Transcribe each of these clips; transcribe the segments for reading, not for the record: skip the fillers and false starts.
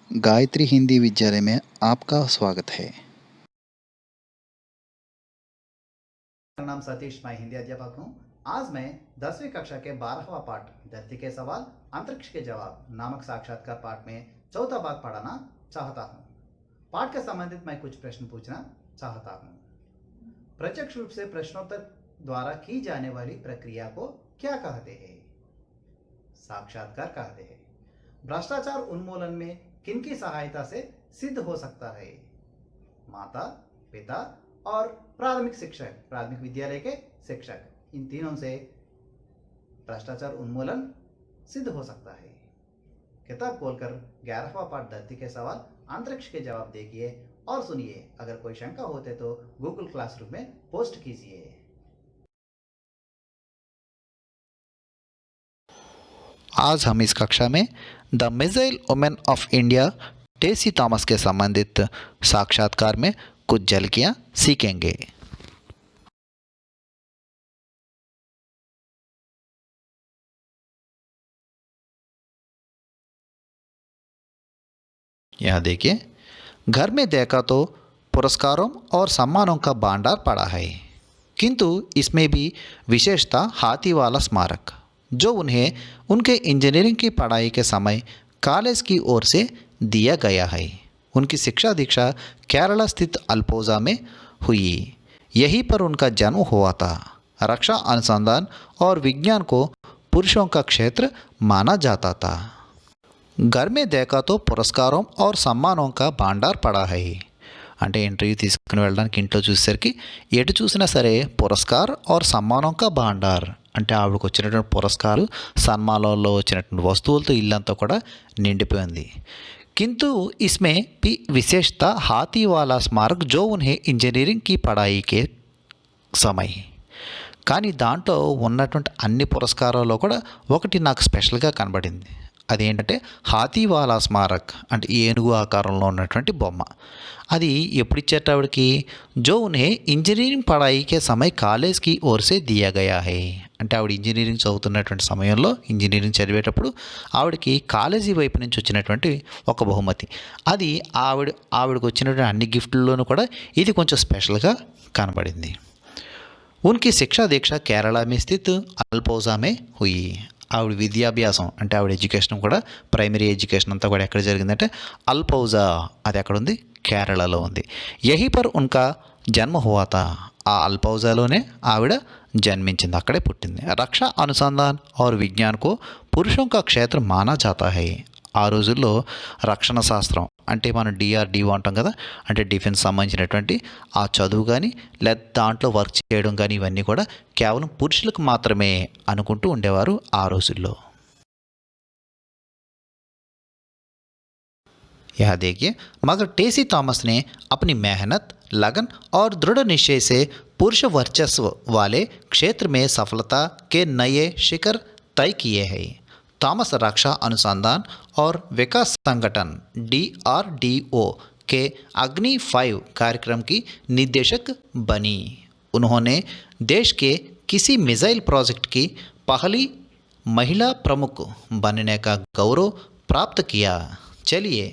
गायत्री हिंदी विद्यालय में आपका स्वागत है। मेरा नाम सतीश, मैं हिंदी अध्यापक हूँ। आज मैं 10वीं कक्षा के 12वां पाठ धरती के सवाल अंतरिक्ष के जवाब नामक साक्षात्कार पाठ में चौथा भाग पढ़ाना चाहता हूँ। पाठ के संबंधित मैं कुछ प्रश्न पूछना चाहता हूँ। प्रत्यक्ष रूप से प्रश्नोत्तर द्वारा की जाने वाली प्रक्रिया को क्या कहते हैं? साक्षात्कार कहते हैं। भ्रष्टाचार उन्मूलन में किनकी सहायता से सिद्ध हो सकता है? माता, पिता और प्राथमिक शिक्षक, प्राथमिक विद्यालय के शिक्षक, इन तीनों से भ्रष्टाचार उन्मूलन सिद्ध हो सकता है। किताब खोलकर 11वां पाठ धरती के सवाल अंतरिक्ष के जवाब देखिए और सुनिए। अगर कोई शंका होते तो गूगल क्लासरूम में पोस्ट कीजिए। आज हम इस कक्षा में the missile women of India Tessy Thomas के संबंधित साक्षात्कार में कुछ झलकियां सीखेंगे। यह देखिए, घर में देखा तो पुरस्कारों और सम्मानों का भंडार पड़ा है, किंतु इसमें भी विशेषता हाथी वाला स्मारक, जो उन्हें उनके इंजीनियरिंग की पढ़ाई के समय कॉलेज की ओर से दिया गया है। उनकी शिक्षा दीक्षा केरला स्थित अल्पोजा में हुई। यहीं पर उनका जन्म हुआ था। रक्षा अनुसंधान और विज्ञान को पुरुषों का क्षेत्र माना जाता था। घर में देखा तो పురస్కారం और सम्मानों का भंडार पड़ा है అంటే ఇంటర్వ్యూ తీసుకుని వెళ్ళడానికి ఇంట్లో చూసేసరికి ఎటు చూసినా సరే పురస్కార్ और सम्मानों का भंडार అంటే ఆవిడకు వచ్చినటువంటి పురస్కారాలు సన్మానాల్లో వచ్చినటువంటి వస్తువులతో ఇల్లంతా కూడా నిండిపోయింది। किंतु इसमें भी विशेषता हाथी वाला स्मारक जो उन्हें इंजीनियरिंग की पढ़ाई के समय కానీ దాంట్లో ఉన్నటువంటి అన్ని పురస్కారాల్లో కూడా ఒకటి నాకు స్పెషల్గా కనబడింది। అదేంటంటే హాతీవాలా స్మారక్, అంటే ఏనుగు ఆకారంలో ఉన్నటువంటి బొమ్మ। అది ఎప్పుడు ఇచ్చారట ఆవిడకి? జో ఉన్హే ఇంజనీరింగ్ పढ़ाई సమయ కాలేజ్కి ఓర్ సే దియా గయా హై, అంటే ఆవిడ ఇంజనీరింగ్ చదువుతున్నటువంటి సమయంలో, ఇంజనీరింగ్ చదివేటప్పుడు ఆవిడకి కాలేజీ వైపు నుంచి వచ్చినటువంటి ఒక బహుమతి। అది ఆవిడకు వచ్చినటువంటి అన్ని గిఫ్ట్లలోనూ కూడా ఇది కొంచెం స్పెషల్గా కనబడింది। उनकी शिक्षा दीक्षा केरला में स्थित अल्पोजा में हुई। ఆవిడ విద్యాభ్యాసం అంటే ఆవిడ ఎడ్యుకేషన్ కూడా ప్రైమరీ ఎడ్యుకేషన్ అంతా కూడా ఎక్కడ జరిగిందంటే అల్పౌజా, అది ఎక్కడ ఉంది? కేరళలో ఉంది। యహీ పర్ ఉన్కా జన్మ హువా తా, ఆ అల్పౌజాలోనే ఆవిడ జన్మించింది, అక్కడే పుట్టింది। రక్షా అనుసంధాన్ और विज्ञान को पुरुषों का क्षेत्र माना जाता है। ఆ రోజుల్లో రక్షణ శాస్త్రం అంటే మనం డిఆర్డిఓ అంటాం కదా, అంటే డిఫెన్స్ సంబంధించినటువంటి ఆ చదువు కానీ లేదా దాంట్లో వర్క్ చేయడం కానీ ఇవన్నీ కూడా కేవలం పురుషులకు మాత్రమే అనుకుంటూ ఉండేవారు ఆ రోజుల్లో। यह देखिए, मगर टेसी थॉमस ने अपनी मेहनत, लगन और दृढ़ निश्चय से पुरुष वर्चस्व वाले क्षेत्र में सफलता के नए शिखर तय किए हैं। थॉमस रक्षा अनुसंधान और विकास संगठन DRDO के अग्नि 5 कार्यक्रम की निदेशक बनी। उन्होंने देश के किसी मिसाइल प्रोजेक्ट की पहली महिला प्रमुख बनने का गौरव प्राप्त किया। चलिए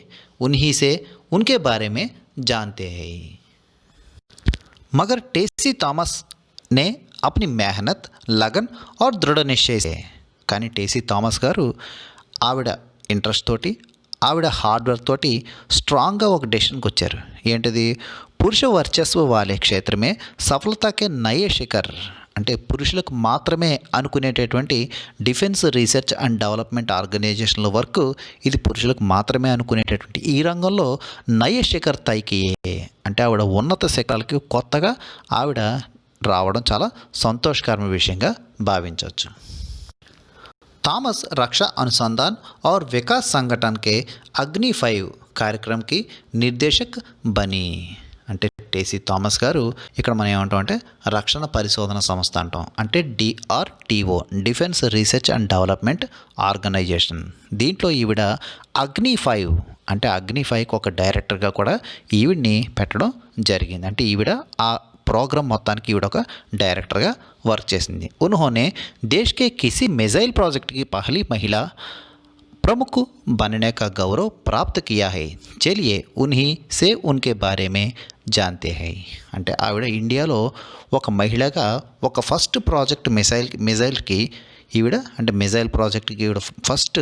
उन्हीं से उनके बारे में जानते हैं। मगर टेसी थॉमस ने अपनी मेहनत, लगन और दृढ़ निश्चय से, కానీ टेसी थॉमस గారు ఆవిడ ఇంట్రెస్ట్ తోటి, ఆవిడ హార్డ్ వర్క్ తోటి స్ట్రాంగ్గా ఒక డెసిషన్కి వచ్చారు। ఏంటిది? పురుష వర్చస్వ వాలే క్షేత్రమే సఫలతకే నయే శిఖర్, అంటే పురుషులకు మాత్రమే అనుకునేటటువంటి డిఫెన్స్ రీసెర్చ్ అండ్ డెవలప్మెంట్ ఆర్గనైజేషన్ల వర్క్, ఇది పురుషులకు మాత్రమే అనుకునేటటువంటి ఈ రంగంలో నయ శిఖర్ తైకి, అంటే ఆవిడ ఉన్నత శిఖరాలకి కొత్తగా ఆవిడ రావడం చాలా సంతోషకరమైన విషయంగా భావించవచ్చు। थॉमस रक्षा अनुसंधान और विकास संगठन के अग्नि 5 कार्यक्रम की निर्देशक बनी। అంటే टेसी थॉमस గారు ఇక్కడ మనం ఏమంటాం అంటే రక్షణ పరిశోధన సంస్థ అంటాం, అంటే DRDO, defence research and development organisation. దీంట్లో ఈవిడ అగ్ని 5, అంటే అగ్ని 5కి ఒక డైరెక్టర్గా కూడా ఈవిడ్ని పెట్టడం జరిగింది। అంటే ఈవిడ ఆ ప్రోగ్రామ్ మొత్తానికి ఈవిడ ఒక డైరెక్టర్గా వర్క్ చేసింది। उन्होंने देश के किसी मिसाइल प्रोजेक्ट की पहली महिला प्रमुख बनने का गौरव प्राप्त किया है। चलिए उन्हीं से उनके बारे में जानते हैं। అంటే ఆవిడ ఇండియాలో ఒక మహిళగా ఒక ఫస్ట్ ప్రాజెక్ట్ మిజైల్కి ఈవిడ అంటే మిజైల్ ప్రాజెక్ట్కి ఈవిడ ఫస్ట్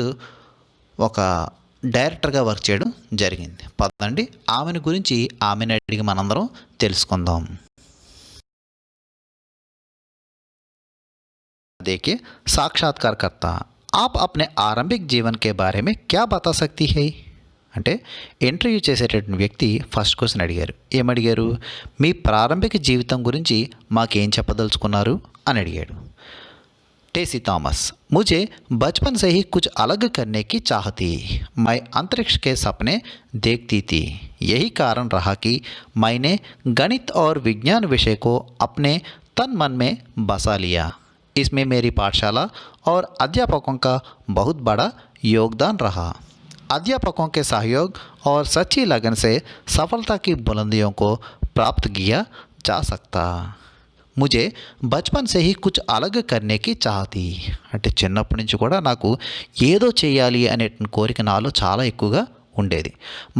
ఒక డైరెక్టర్గా వర్క్ చేయడం జరిగింది. పదండి ఆమెను గురించి ఆమెను అడిగి మనందరం తెలుసుకుందాం. देखिए साक्षात्कारकर्ता, आप अपने आरंभिक जीवन के बारे में क्या बता सकती है? అంటే ఇంటర్వ్యూ చేసేటటువంటి వ్యక్తి ఫస్ట్ క్వశ్చన్ అడిగారు. ఏమడిగారు? మీ ప్రారంభిక జీవితం గురించి మాకేం చెప్పదలుచుకున్నారు అని అడిగాడు. टेसी थॉमस, मुझे बचपन से ही कुछ अलग करने की चाह थी. मैं अंतरिक्ष के सपने देखती थी. यही कारण रहा कि मैंने गणित और विज्ञान विषय को अपने तन मन में बसा लिया. इसमें मेरी पाठशाला और अध्यापकों का बहुत बड़ा योगदान रहा. अध्यापकों के सहयोग और सच्ची लगन से सफलता की बुलंदियों को प्राप्त किया जा सकता. मुझे बचपन से ही कुछ अलग करने की चाह थी. అంటే చిన్నప్పటి నుంచి కూడా నాకు ఏదో చేయాలి అనే కోరిక నాలో చాలా ఎక్కువగా ఉండేది.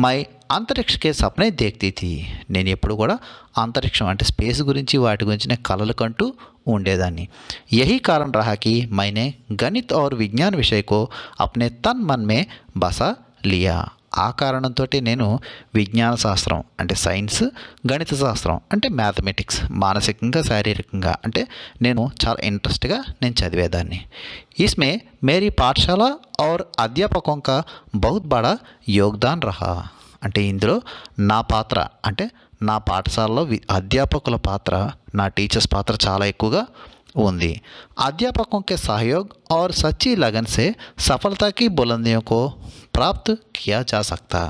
మై అంతరిక్షకే సప్నే దేఖ్తీ థీ. నేను ఎప్పుడు కూడా అంతరిక్షం అంటే స్పేస్ గురించి వాటి గురించి నేను కలలు కంటూ ఉండేదాన్ని. యహీ కారణ్ రహా కి మైనే గణిత్ और విజ్ఞాన్ విషయ को अपने तन मन में बसा लिया. ఆ కారణంతో నేను విజ్ఞాన శాస్త్రం అంటే సైన్స్, గణిత శాస్త్రం అంటే మ్యాథమెటిక్స్ మానసికంగా శారీరకంగా అంటే నేను చాలా ఇంట్రెస్ట్గా నేను చదివేదాన్ని. इसमें मेरी पाठशाला और अध्यापकों का बहुत बड़ा योगदान रहा. అంటే ఇందులో నా పాత్ర అంటే నా పాఠశాలలో అధ్యాపకుల పాత్ర, నా టీచర్స్ పాత్ర చాలా ఎక్కువగా ఉంది. अध्यापकों के सहयोग और सच्ची लगन से सफलता की बुलंदियों को ప్రాప్త్ కియా జా సక్తా.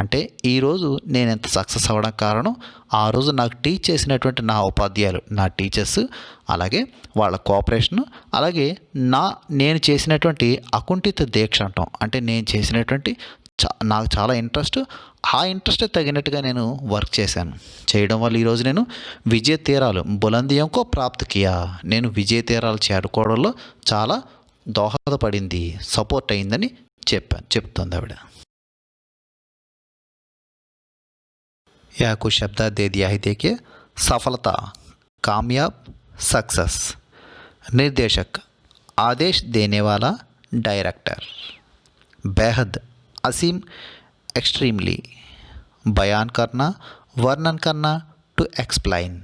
అంటే ఈరోజు నేను ఎంత సక్సెస్ అవ్వడం కారణం ఆ రోజు నాకు టీచ్ చేసినటువంటి నా ఉపాధ్యాయులు, నా టీచర్స్, అలాగే వాళ్ళ కోఆపరేషను, అలాగే నేను చేసినటువంటి అకుంఠిత దీక్ష అంటాం అంటే నేను చేసినటువంటి నాకు చాలా ఇంట్రెస్ట్, ఆ ఇంట్రెస్ట్ తగినట్టుగా నేను వర్క్ చేశాను. చేయడం వల్ల ఈరోజు నేను విజయ తీరాలు బులందియంకో ప్రాప్త్ కియా, నేను విజయ తీరాలు చేరుకోవడంలో చాలా దోహదపడింది, సపోర్ట్ అయిందని చెప్తుంది ఆవిడ. यह कुछ शब्द दे दिया है, देखिए. सफलता, कामयाब, सक्सेस. निर्देशक, आदेश देने वाला, डायरेक्टर. बेहद, असीम, एक्सट्रीमली. बयान करना, वर्णन करना, टू एक्सप्लेन.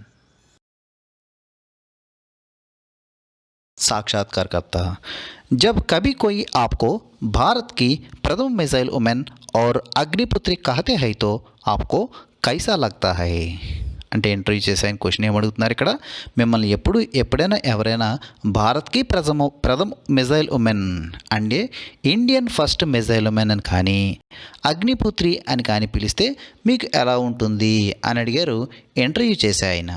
साक्षात्कारकर्ता, जब कभी कोई आपको भारत की प्रथम मिसाइल वुमेन और अग्निपुत्री कहते हैं तो आपको कैसा लगता है? అంటే ఇంటర్వ్యూ చేసే ఆయన క్వశ్చన్ ఏమడుగుతున్నారు ఇక్కడ, మిమ్మల్ని ఎప్పుడైనా ఎవరైనా భారత్కి ప్రథమ మిజైల్ ఉమెన్ అంటే ఇండియన్ ఫస్ట్ మిజైల్ ఉమెన్ అని కానీ అగ్నిపుత్రి అని కానీ పిలిస్తే మీకు ఎలా ఉంటుంది అని అడిగారు ఇంటర్వ్యూ చేసే ఆయన.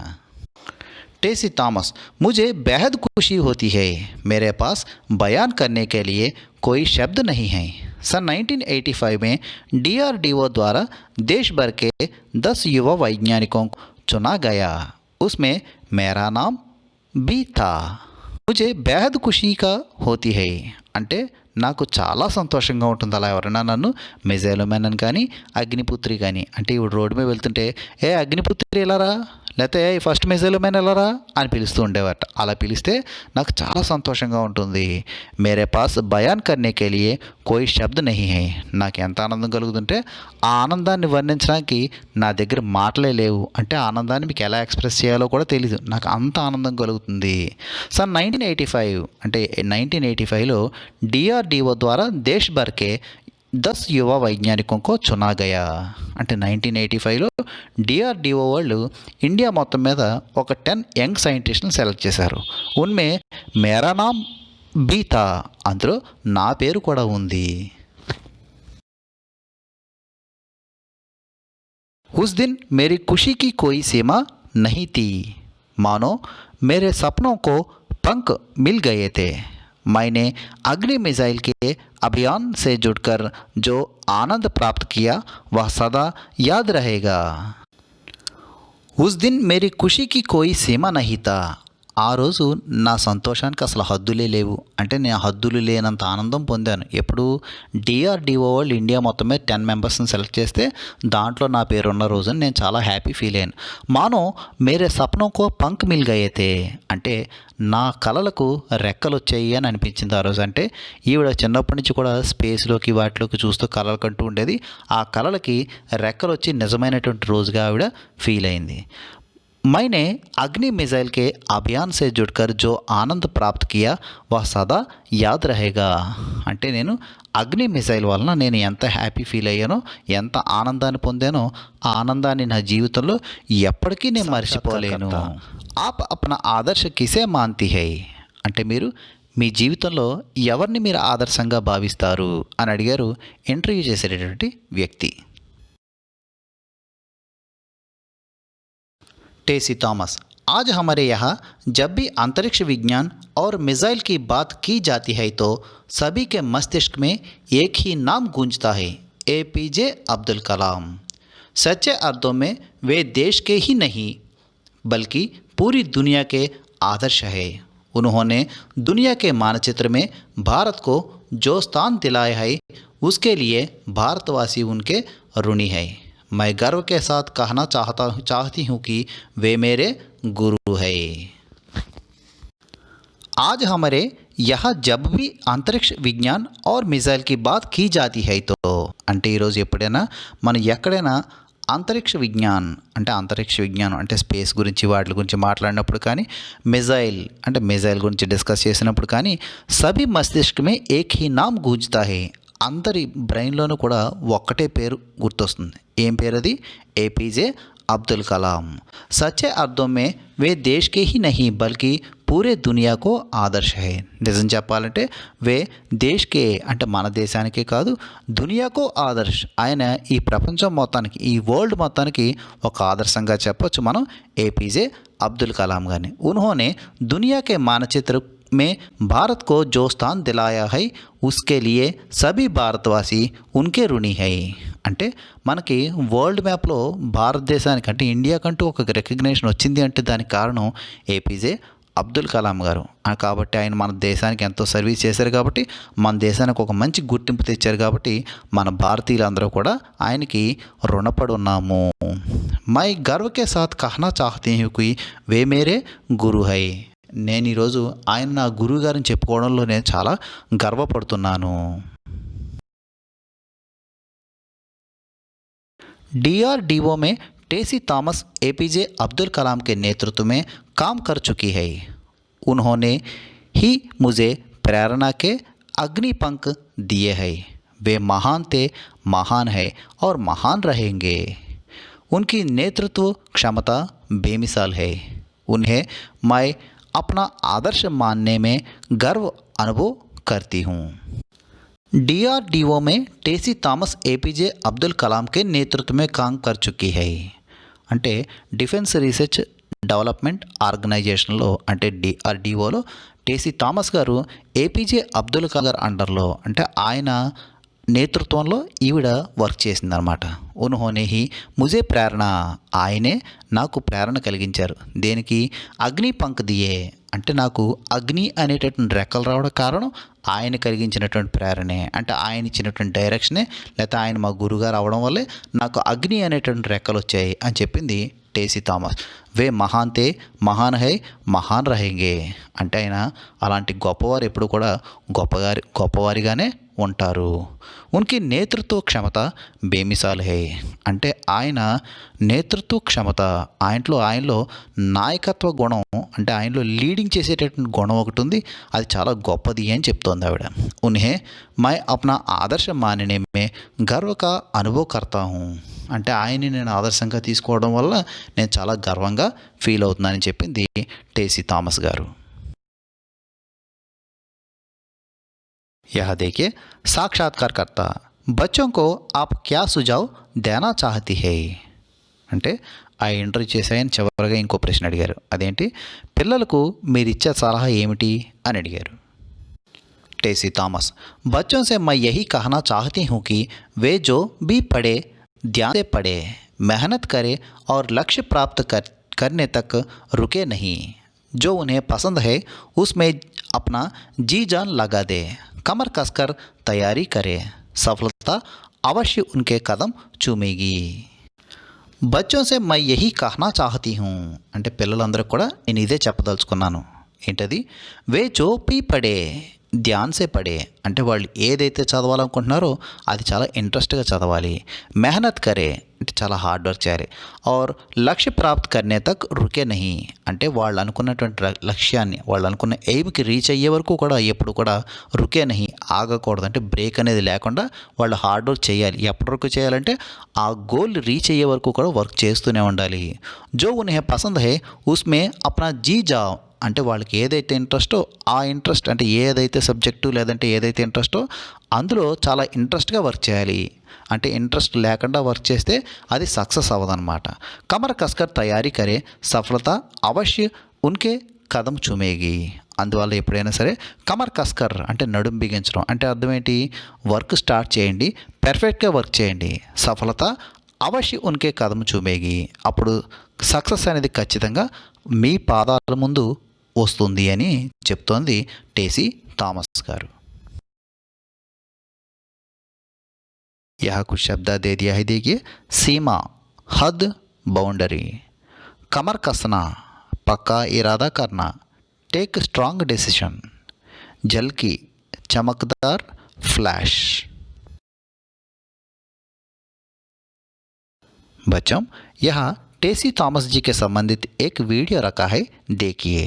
टेसी थॉमस, मुझे बेहद खुशी होती है. मेरे पास बयान करने के लिए कोई शब्द नहीं है. सन 1985 में DRDO द्वारा देश भर के 10 युवा वैज्ञानिकों को चुना गया. उसमें मेरा नाम भी था. मुझे बेहद खुशी का होती है అంటే నాకు చాలా సంతోషంగా ఉంటుంది అలా ఎవరైనా నన్ను మిజైల్ ఉమెన్ అని కానీ అగ్నిపుత్రి కానీ అంటే ఇప్పుడు రోడ్డు మీద వెళ్తుంటే ఏ అగ్నిపుత్రి వెళ్ళారా లేకపోతే ఏ ఫస్ట్ మిజైల్ ఉమెన్ వెళ్ళారా అని పిలుస్తూ ఉండేవాట. అలా పిలిస్తే నాకు చాలా సంతోషంగా ఉంటుంది. మేరే పాస్ బయాన్ కర్నే కే లియే కోయి శబ్ద్ నహీ హై. నాకు ఎంత ఆనందం కలుగుతుంటే ఆ ఆనందాన్ని వర్ణించడానికి నా దగ్గర మాటలే లేవు. అంటే ఆనందాన్ని మీకు ఎలా ఎక్స్ప్రెస్ చేయాలో కూడా తెలీదు, నాకు అంత ఆనందం కలుగుతుంది. సన్ 1985 అంటే 1985లో DRDO ద్వారా దేశ్ భర్ కే 10 యువ వైజ్ఞానికం కో చునా గయా. అంటే 1985లో DRDO వాళ్ళు ఇండియా మొత్తం మీద ఒక 10 యంగ్ సైంటిస్ట్ని సెలెక్ట్ చేశారు. ఉన్మే మేరా నామ్ బీ థా, అందులో నా పేరు కూడా ఉంది. उस दिन मेरी खुशी की कोई सीमा नहीं थी. मानो मेरे सपनों को पंख मिल गए थे. मैंने अग्नि मिसाइल के अभियान से जुड़कर जो आनंद प्राप्त किया वह सदा याद रहेगा. उस दिन मेरी खुशी की कोई सीमा नहीं था. ఆ రోజు నా సంతోషానికి అసలు హద్దులే లేవు. అంటే నేను హద్దులు లేనంత ఆనందం పొందాను. ఎప్పుడు డిఆర్‌డిఓ వాళ్ళు ఇండియా మొత్తం మీద 10 మెంబర్స్‌ని సెలెక్ట్ చేస్తే దాంట్లో నా పేరున్న రోజున నేను చాలా హ్యాపీ ఫీల్ అయ్యాను. మానో మేరే సప్నోं को పంఖ్ మిల్ గయే थे అంటే నా కలలకు రెక్కలొచ్చాయి అని అనిపించింది ఆ రోజు. అంటే ఈవిడ చిన్నప్పటి నుంచి కూడా స్పేస్‌లోకి వాటిలోకి చూస్తూ కలలు కంటూ ఉండేది. ఆ కలలకి రెక్కలొచ్చి నిజమైనటువంటి రోజుగా ఆవిడ ఫీల్ అయింది. मैंने अग्नि मिसाइल के अभियान से जुड़कर जो आनंद प्राप्त किया वह सदा యాద్ रहेगा అంటే నేను అగ్ని మిసైల్ వలన నేను ఎంత హ్యాపీ ఫీల్ అయ్యానో, ఎంత ఆనందాన్ని పొందానో, ఆ ఆనందాన్ని నా జీవితంలో ఎప్పటికీ నేను మర్చిపోలేను. ఆప్ అప్నా ఆదర్శ కిసే మాన్తి హై అంటే మీరు మీ జీవితంలో ఎవరిని మీరు ఆదర్శంగా భావిస్తారు అని అడిగారు ఇంటర్వ్యూ చేసేటటువంటి వ్యక్తి. टेसी थॉमस आज हमारे यहाँ जब भी अंतरिक्ष विज्ञान और मिसाइल की बात की जाती है तो सभी के मस्तिष्क में एक ही नाम गूंजता है, एपीजे अब्दुल कलाम. सच्चे अर्थों में वे देश के ही नहीं बल्कि पूरी दुनिया के आदर्श है. उन्होंने दुनिया के मानचित्र में भारत को जो स्थान दिलाया है उसके लिए भारतवासी उनके ऋणी है. मैं गर्व के साथ कहना चाहती हूँ कि वे मेरे गुरु है. आज हमारे यहाँ जब भी अंतरिक्ष विज्ञान और मिसाइल की बात की जाती है तो అంటే ఈరోజు ఎప్పుడైనా మనం ఎక్కడైనా అంతరిక్ష విజ్ఞాన్ అంటే స్పేస్ గురించి వాటి గురించి మాట్లాడినప్పుడు కానీ, మిజైల్ గురించి డిస్కస్ చేసినప్పుడు కానీ, సభీ మస్తిష్క్ మే ఏక్ హీ నామ్ గూంజ్తా హై అందరి బ్రెయిన్లోనూ కూడా ఒక్కటే పేరు గుర్తొస్తుంది. ఏం పేరు అది? ఏపీజే అబ్దుల్ కలాం. సచ్చే అర్థం మే వే దేశ్ కే హీ నహీ బల్కి పూరే దునియాకో ఆదర్శ హై. నిజం చెప్పాలంటే వే దేశ్కే అంటే మన దేశానికే కాదు, దునియాకో ఆదర్శ్. ఆయన ఈ ప్రపంచం మొత్తానికి, ఈ వరల్డ్ మొత్తానికి ఒక ఆదర్శంగా చెప్పొచ్చు మనం ఏపీజే అబ్దుల్ కలాం గారిని. ఉన్హోనే దునియా కే మానచిత్ర में भारत को जो स्थान दिलाया है उसके लिए सभी भारतवासी उनके ऋणी है. అంటే మనకి వరల్డ్ మ్యాప్లో భారతదేశానికి అంటే ఇండియాకంటూ ఒక రికగ్నేషన్ వచ్చింది అంటే దానికి కారణం ఏపీజే అబ్దుల్ కలాం గారు. కాబట్టి ఆయన మన దేశానికి ఎంతో సర్వీస్ చేశారు కాబట్టి, మన దేశానికి ఒక మంచి గుర్తింపు తెచ్చారు కాబట్టి మన భారతీయులందరూ కూడా ఆయనకి రుణపడి ఉన్నాము. మై గర్వ్ కే సాత్ కహనా చాహతీ హూ కి వే మేరే గురు హై. నేను ఈరోజు ఆయన నా గురువు గారిని చెప్పుకోవడంలో నేను చాలా గర్వపడుతున్నాను. डीआरडीओ में टेसी थॉमस एपीजे अब्दुल कलाम के नेतृत्व में काम कर चुकी है. उन्होंने ही मुझे प्रेरणा के अग्नि पंख दिए हैं. वे महान थे, महान है और महान रहेंगे. उनकी नेतृत्व क्षमता बेमिसाल है. उन्हें मैं अपना आदर्श मानने में गर्व अनुभव करती हूँ. डीआरडीओ में टेसी थॉमस ఏపీజే అబ్దుల్ కలాం के नेतृत्व में काम कर चुकी है. అంటే డిఫెన్స్ రీసెర్చ్ డెవలప్మెంట్ ఆర్గనైజేషన్లో అంటే డిఆర్డిఓలో టేసీ థామస్ గారు ఏపీజే అబ్దుల్ కలాం గారు అండర్లో అంటే ఆయన నేతృత్వంలో ఈవిడ వర్క్ చేసిందనమాట. ఉన్హోనే హీ ముజే ప్రేరణ ఆయనే నాకు ప్రేరణ కలిగించారు. దేనికి? అగ్ని పంక్ దియే అంటే నాకు అగ్ని అనేటటువంటి రెక్కలు రావడం కారణం ఆయన కలిగించినటువంటి ప్రేరణే. అంటే ఆయన ఇచ్చినటువంటి డైరెక్షనే, లేకపోతే ఆయన మా గురుగారు అవడం వల్లే నాకు అగ్ని అనేటువంటి రెక్కలు వచ్చాయి అని చెప్పింది टेसी थॉमस. वे महान थे, महान है, महान रहेंगे. అంటే ఆయన అలాంటి గొప్పవారు ఎప్పుడు కూడా గొప్పవారిగానే ఉంటారు. ఉనికి నేతృత్వ క్షమత బేమిసాల్ హై అంటే ఆయన నేతృత్వ క్షమత ఆయనలో నాయకత్వ గుణం అంటే ఆయనలో లీడింగ్ చేసేటటువంటి గుణం ఒకటి ఉంది. అది చాలా గొప్పది అని చెప్తోంది ఆవిడ. ఉన్హే మై అప్నా ఆదర్శ మాననే మే గర్వ కా అనుభవ్ కర్తా హూ అంటే ఆయన్ని నేను ఆదర్శంగా తీసుకోవడం వల్ల నేను చాలా గర్వంగా ఫీల్ అవుతున్నానని చెప్పింది टेसी थॉमस గారు. यह देखिए साक्षात्कारकर्ता बच्चों को आप क्या सुझाव देना चाहती है అంటే ఆ ఇంటర్వ్యూ చేసాయని చివరిగా ఇంకో ప్రశ్న అడిగారు. అదేంటి, పిల్లలకు మీరు ఇచ్చే సలహా ఏమిటి అని అడిగారు. टेसी थॉमस बच्चों से मैं यही कहना चाहती हूँ कि वे जो भी पढ़े ध्यान से पढ़े, मेहनत करे और लक्ष्य प्राप्त करने तक रुके नहीं. जो उन्हें पसंद है उसमें अपना जी जान लगा दे, कमर कसकर तैयारी करे, सफलता अवश्य उनके कदम चूमेगी। బచ్చోं से मैं यही कहना चाहती हूँ అంటే పిల్లలందరికీ కూడా నేను ఇదే చెప్పదలుచుకున్నాను. ఏంటది? వే జో పీ పడే ధ్యాన్ సే పడే అంటే వాళ్ళు ఏదైతే చదవాలనుకుంటున్నారో అది చాలా ఇంట్రెస్ట్గా చదవాలి. మెహనత్ కరే అంటే చాలా హార్డ్ వర్క్ చేయాలి. और లక్ష్య ప్రాప్త్ కర్నే తక్ రుకే నహీ అంటే వాళ్ళు అనుకున్నటువంటి లక్ష్యాన్ని వాళ్ళు అనుకున్న ఎయిమ్కి రీచ్ అయ్యే వరకు కూడా ఎప్పుడు కూడా రుకే నహీ ఆగకూడదు. అంటే బ్రేక్ అనేది లేకుండా వాళ్ళు హార్డ్ వర్క్ చేయాలి. ఎప్పటి వరకు చేయాలంటే ఆ గోల్ రీచ్ అయ్యే వరకు కూడా వర్క్ చేస్తూనే ఉండాలి. జో ఉన్హే పసంద్ హై ఉస్మే అప్నా జీ జాओ అంటే వాళ్ళకి ఏదైతే ఇంట్రెస్టో ఆ ఇంట్రెస్ట్ అంటే ఏదైతే సబ్జెక్టు లేదంటే ఏదైతే ఇంట్రెస్టో అందులో చాలా ఇంట్రెస్ట్గా వర్క్ చేయాలి. అంటే ఇంట్రెస్ట్ లేకుండా వర్క్ చేస్తే అది సక్సెస్ అవ్వదన్నమాట. కమర్ కస్కర్ తయారీ కరే సఫలత అవశ్య ఉన్కే కదం చుమేగి. అందువల్ల ఎప్పుడైనా సరే కమర్ కస్కర్ అంటే నడుం బిగించడం అంటే అర్థం ఏంటి? వర్క్ స్టార్ట్ చేయండి, పెర్ఫెక్ట్గా వర్క్ చేయండి, సఫలత అవశ్య ఉన్కే కదం చూమేగి. అప్పుడు సక్సెస్ అనేది ఖచ్చితంగా మీ పాదాల ముందు వస్తుంది అని చెప్తోంది టేసీ థామస్ గారు. यहाँ कुछ शब्द दे दिया है, देखिए. सीमा, हद, बाउंड्री. कमर कसना, पक्का इरादा करना, टेक स्ट्रांग डिसीजन. जल की चमकदार फ्लैश. बच्चों, यहाँ टेसी थॉमस जी के संबंधित एक वीडियो रखा है, देखिए.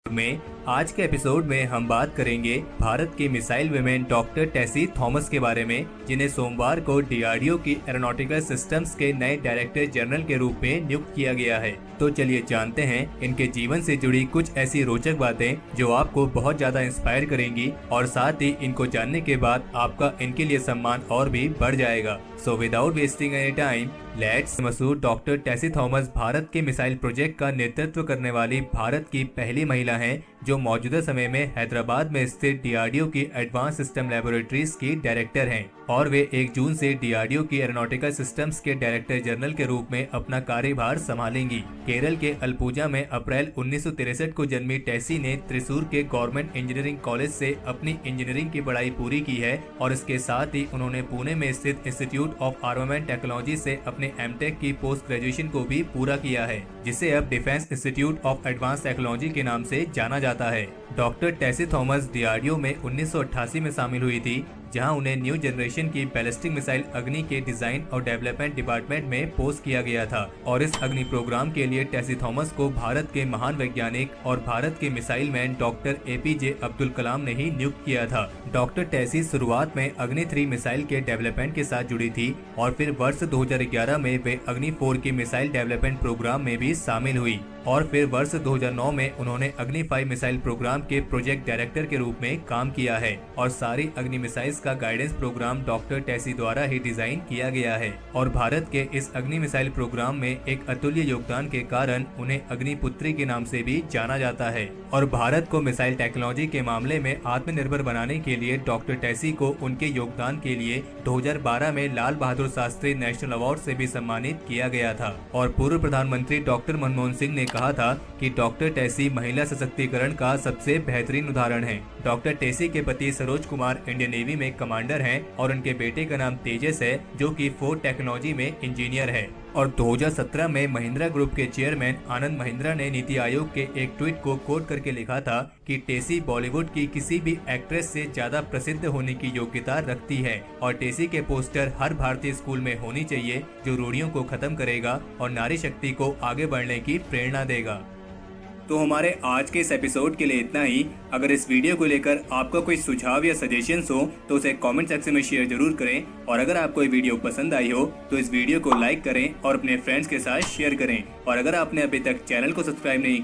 में आज के एपिसोड में हम बात करेंगे भारत की missile women doctor Tessy Thomas के बारे में, जिन्हें सोमवार को डीआरडीओ की एरोनॉटिकल सिस्टम्स के नए डायरेक्टर जनरल के रूप में नियुक्त किया गया है. तो चलिए जानते हैं इनके जीवन से जुड़ी कुछ ऐसी रोचक बातें जो आपको बहुत ज्यादा इंस्पायर करेंगी और साथ ही इनको जानने के बाद आपका इनके लिए सम्मान और भी बढ़ जाएगा. So without wasting any time let's मसूर. डॉक्टर टेसी थॉमस भारत के मिसाइल प्रोजेक्ट का नेतृत्व करने वाली भारत की पहली महिला हैं जो मौजूदा समय में हैदराबाद में स्थित डीआरडीओ की एडवांस सिस्टम लैबोरेटरीज की डायरेक्टर हैं और वे 1 जून से डीआरडीओ की एरोनॉटिकल सिस्टम्स के डायरेक्टर जनरल के रूप में अपना कार्यभार संभालेंगी. केरल के अलपुजा में अप्रैल 1963 को जन्मी टेसी ने त्रिशूर के गवर्नमेंट इंजीनियरिंग कॉलेज से अपनी इंजीनियरिंग की पढ़ाई पूरी की है और इसके साथ ही उन्होंने पुणे में स्थित इंस्टीट्यूट ऑफ आर्मामेंट टेक्नोलॉजी से अपने एमटेक की पोस्ट ग्रेजुएशन को भी पूरा किया है, जिसे अब defence institute of advance technology के नाम से जाना जाता है. डॉक्टर टेसी थॉमस डीआरडीओ में 1988 में शामिल हुई थी, जहां उन्हें न्यू जनरेशन की बैलिस्टिक मिसाइल अग्नि के डिजाइन और डेवलपमेंट डिपार्टमेंट में पोस्ट किया गया था और इस अग्नि प्रोग्राम के लिए टेसी थॉमस को भारत के महान वैज्ञानिक और भारत के missile man doctor APJ Abdul Kalam ने ही नियुक्त किया था. डॉक्टर टेसी शुरुआत में अग्नि 3 मिसाइल के डेवलपमेंट के साथ जुड़ी थी और फिर वर्ष 2011 में वे अग्नि 4 की मिसाइल डेवलपमेंट प्रोग्राम में भी शामिल हुई और फिर वर्ष 2009 में उन्होंने अग्नि 5 मिसाइल प्रोग्राम के प्रोजेक्ट डायरेक्टर के रूप में काम किया है और सारी अग्नि मिसाइल्स का गाइडेंस प्रोग्राम डॉक्टर टेसी द्वारा ही डिजाइन किया गया है और भारत के इस अग्नि मिसाइल प्रोग्राम में एक अतुल्य योगदान के कारण उन्हें अग्निपुत्री के नाम से भी जाना जाता है. और भारत को मिसाइल टेक्नोलॉजी के मामले में आत्मनिर्भर बनाने के लिए डॉक्टर टेसी को उनके योगदान के लिए 2012 में लाल बहादुर शास्त्री नेशनल अवार्ड से भी सम्मानित किया गया था. और पूर्व प्रधानमंत्री डॉक्टर मनमोहन सिंह ने कहा था कि डॉक्टर टेसी महिला सशक्तिकरण का सबसे बेहतरीन उदाहरण है. डॉक्टर टेसी के पति सरोज कुमार इंडियन नेवी में कमांडर हैं और उनके बेटे का नाम तेजस है, जो कि फोर्ट टेक्नोलॉजी में इंजीनियर है. और 2017 में महिंद्रा ग्रुप के चेयरमैन आनंद महिंद्रा ने नीति आयोग के एक ट्वीट को कोट करके लिखा था कि टेसी बॉलीवुड की किसी भी एक्ट्रेस से ज्यादा प्रसिद्ध होने की योग्यता रखती है और टेसी के पोस्टर हर भारतीय स्कूल में होनी चाहिए, जो रूढ़ियों को खत्म करेगा और नारी शक्ति को आगे बढ़ने की प्रेरणा देगा. तो हमारे आज के इस एपिसोड के लिए इतना ही. अगर इस वीडियो को लेकर आपका कोई सुझाव या सजेशंस हो तो उसे कमेंट सेक्शन में शेयर जरूर करें और अगर आपको ये वीडियो पसंद आई हो तो इस वीडियो को लाइक करें और अपने फ्रेंड्स के साथ शेयर करें. और अगर आपने अभी तक चैनल को सब्सक्राइब नहीं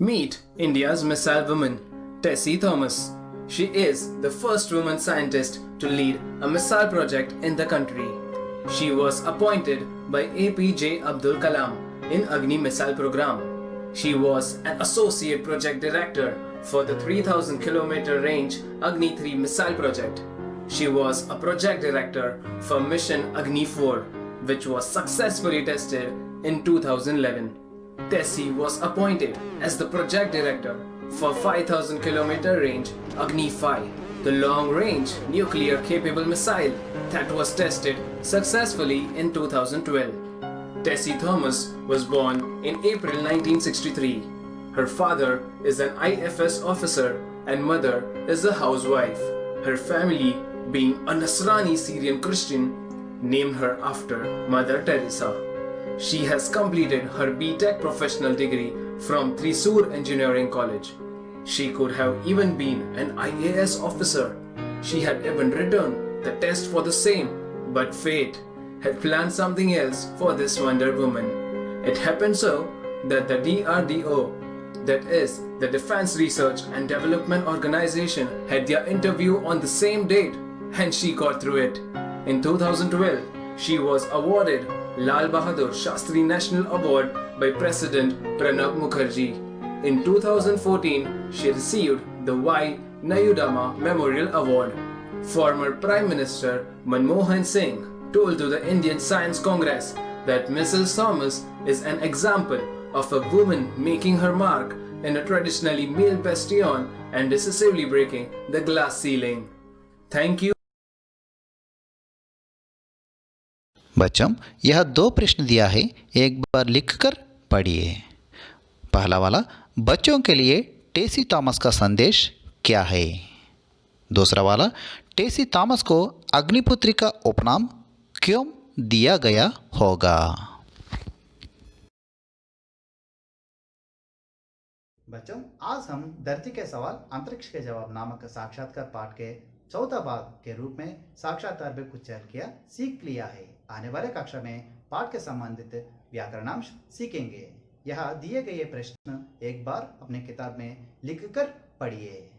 Meet India's missile woman, Tessie Thomas. She is the first woman scientist to lead a missile project in the country. She was appointed by APJ Abdul Kalam in Agni missile program. She was an associate project director for the 3000 kilometer range Agni 3 missile project. She was a project director for mission Agni 4 which was successfully tested in 2011. Tessie was appointed as the project director for 5,000 km range Agni 5, the long-range nuclear-capable missile that was tested successfully in 2012. Tessie Thomas was born in April 1963. Her father is an IFS officer and mother is a housewife. Her family, being a Nasrani Syrian Christian, named her after Mother Teresa. She has completed her B.Tech professional degree from Thrissur Engineering College. She could have even been an IAS officer. She had even written the test for the same, but fate had planned something else for this Wonder Woman. It happened so that the DRDO, that is the Defense Research and Development Organization, had their interview on the same date and she got through it. In 2012, she was awarded Lal Bahadur Shastri National Award by President Pranab Mukherjee. In 2014, she received the Y. Nayudama Memorial Award. Former Prime Minister Manmohan Singh told to the Indian Science Congress that Mrs. Thomas is an example of a woman making her mark in a traditionally male bastion and decisively breaking the glass ceiling. Thank you. बच्चों, यह 2 प्रश्न दिया है, एक बार लिखकर पढ़िए। पहला वाला, बच्चों के लिए टेसी थॉमस का संदेश क्या है? दूसरा वाला, टेसी थॉमस को अग्निपुत्री का उपनाम क्यों दिया गया होगा? बच्चों, आज हम धरती के सवाल अंतरिक्ष के जवाब नामक साक्षात्कार पाठ के चौथा भाग के रूप में साक्षात्कार में कुछ चर्चा सीख लिया है। आने वाले कक्षा में पाठ के संबंधित व्याकरणांश सीखेंगे। यहाँ दिए गए प्रश्न एक बार अपने किताब में लिखकर पढ़िए।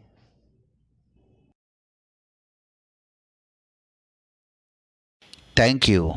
Thank you.